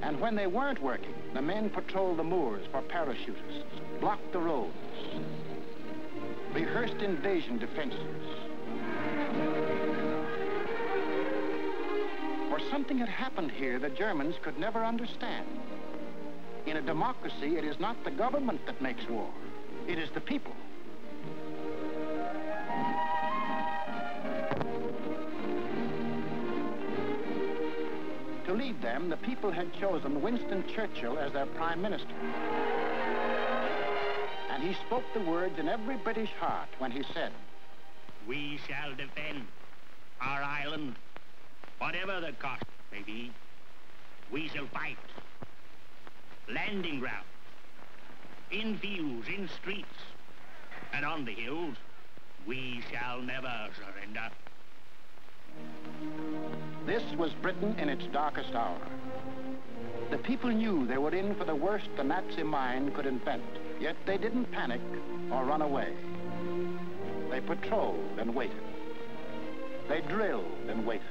And when they weren't working, the men patrolled the moors for parachutists, blocked the roads, rehearsed invasion defenses. For something had happened here the Germans could never understand. In a democracy, it is not the government that makes war. It is the people. To lead them, the people had chosen Winston Churchill as their prime minister. And he spoke the words in every British heart when he said, "We shall defend our island, whatever the cost may be. We shall fight. Landing ground, in fields, in streets, and on the hills, we shall never surrender." This was Britain in its darkest hour. The people knew they were in for the worst the Nazi mind could invent, yet they didn't panic or run away. They patrolled and waited. They drilled and waited.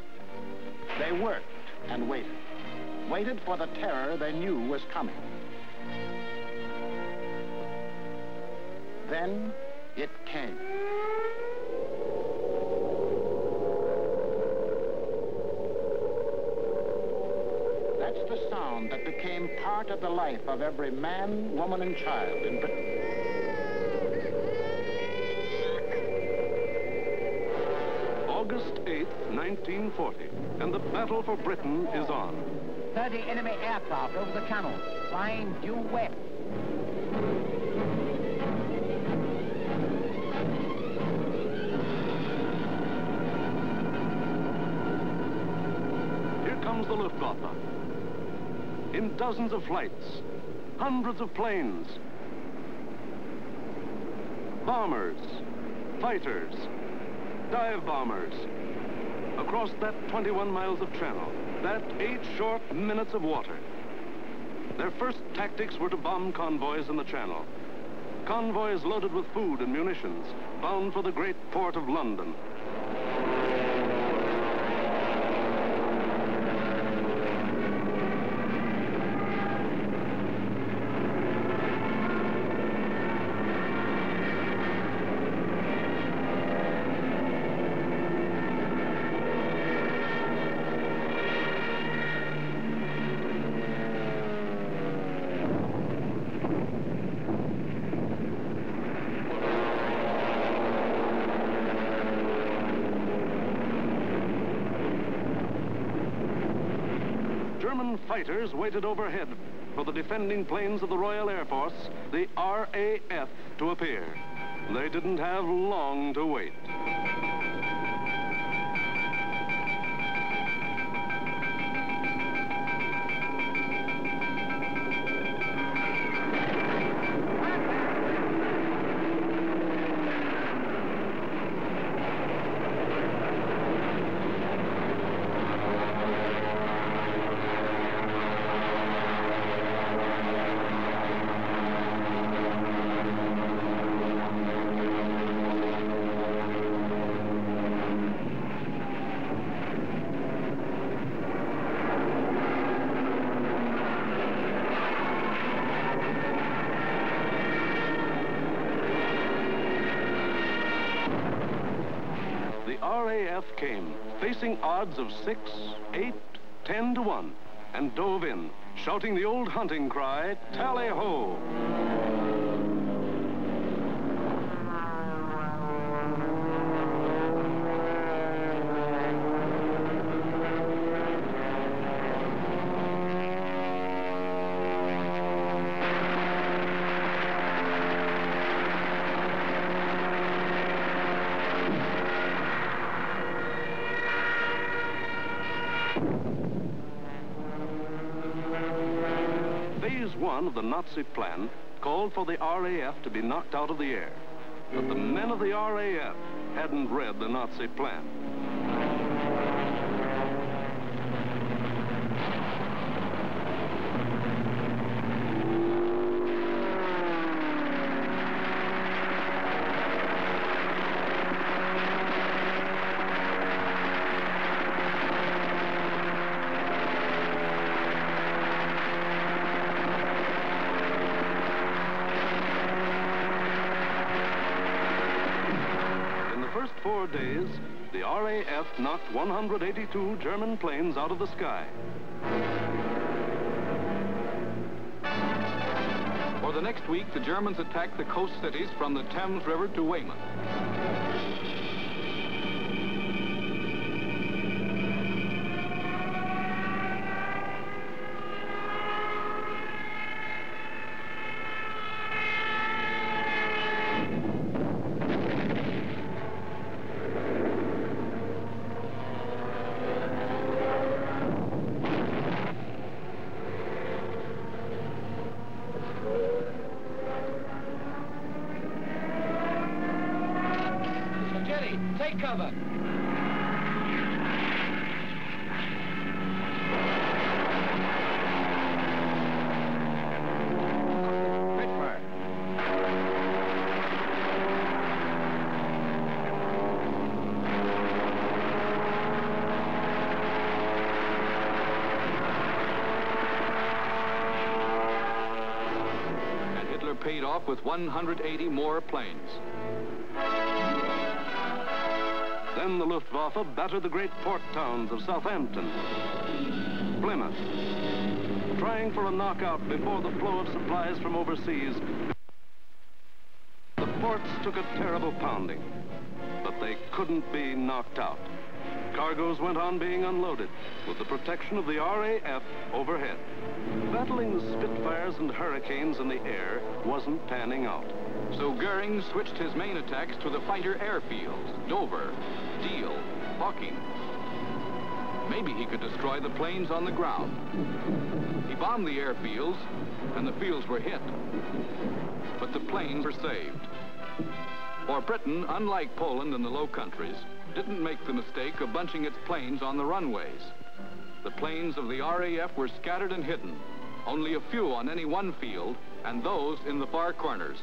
They worked and waited. Waited for the terror they knew was coming. Then it came. That's the sound that became part of the life of every man, woman, and child in Britain. August 8th, 1940, and the battle for Britain is on. 30 enemy aircraft over the channel, flying due west. Here comes the Luftwaffe. In dozens of flights, hundreds of planes, bombers, fighters, dive bombers, across that 21 miles of channel, that 8 short minutes of water. Their first tactics were to bomb convoys in the channel. Convoys loaded with food and munitions, bound for the great port of London. German fighters waited overhead for the defending planes of the Royal Air Force, the RAF, to appear. They didn't have long to wait. RAF came, facing odds of 6, 8, 10 to 1, and dove in, shouting the old hunting cry, "Tally-ho!" Phase 1 of the Nazi plan called for the RAF to be knocked out of the air. But the men of the RAF hadn't read the Nazi plan. days, the RAF knocked 182 German planes out of the sky. For the next week, the Germans attacked the coast cities from the Thames River to Weymouth. Take cover. And Hitler paid off with 180 more planes. Then the Luftwaffe battered the great port towns of Southampton, Plymouth, trying for a knockout before the flow of supplies from overseas. The ports took a terrible pounding, but they couldn't be knocked out. Cargoes went on being unloaded with the protection of the RAF overhead. Battling the Spitfires and Hurricanes in the air wasn't panning out. So Goering switched his main attacks to the fighter airfields, Dover, Deal, Woking. Maybe he could destroy the planes on the ground. He bombed the airfields, and the fields were hit. But the planes were saved. For Britain, unlike Poland and the Low Countries, didn't make the mistake of bunching its planes on the runways. The planes of the RAF were scattered and hidden, only a few on any one field, and those in the far corners.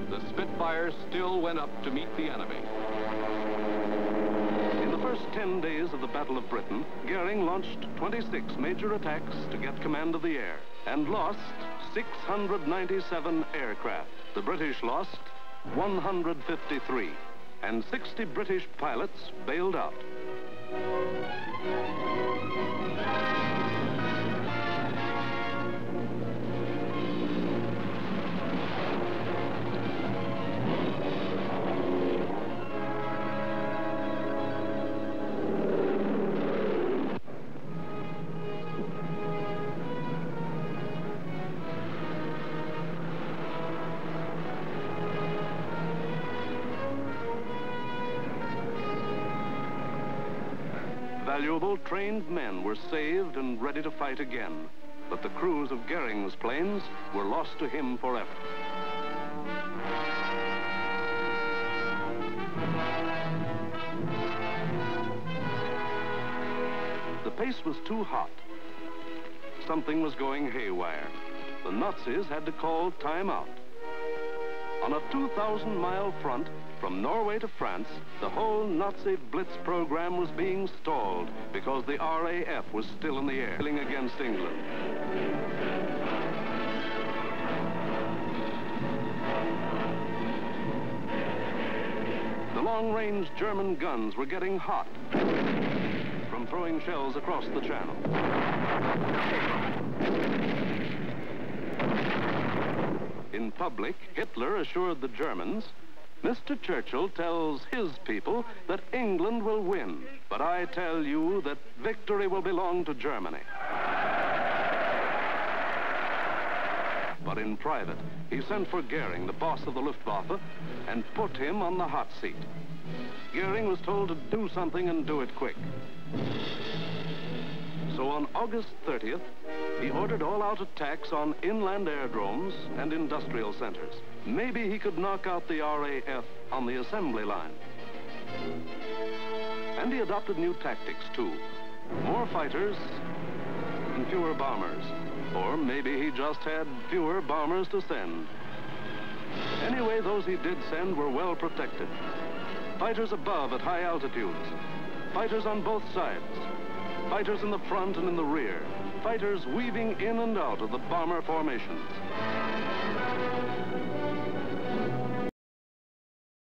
The Spitfires still went up to meet the enemy. In the first 10 days of the Battle of Britain, Goering launched 26 major attacks to get command of the air and lost 697 aircraft. The British lost 153, and 60 British pilots bailed out. Valuable trained men were saved and ready to fight again, but the crews of Goering's planes were lost to him forever. The pace was too hot. Something was going haywire. The Nazis had to call time out. On a 2,000-mile front, from Norway to France, the whole Nazi Blitz program was being stalled because the RAF was still in the air, against England. The long-range German guns were getting hot from throwing shells across the channel. In public, Hitler assured the Germans, "Mr. Churchill tells his people that England will win, but I tell you that victory will belong to Germany." But in private, he sent for Goering, the boss of the Luftwaffe, and put him on the hot seat. Goering was told to do something and do it quick. So on August 30th, he ordered all-out attacks on inland aerodromes and industrial centers. Maybe he could knock out the RAF on the assembly line. And he adopted new tactics, too. More fighters and fewer bombers. Or maybe he just had fewer bombers to send. Anyway, those he did send were well protected. Fighters above at high altitudes. Fighters on both sides. Fighters in the front and in the rear. Fighters weaving in and out of the bomber formations.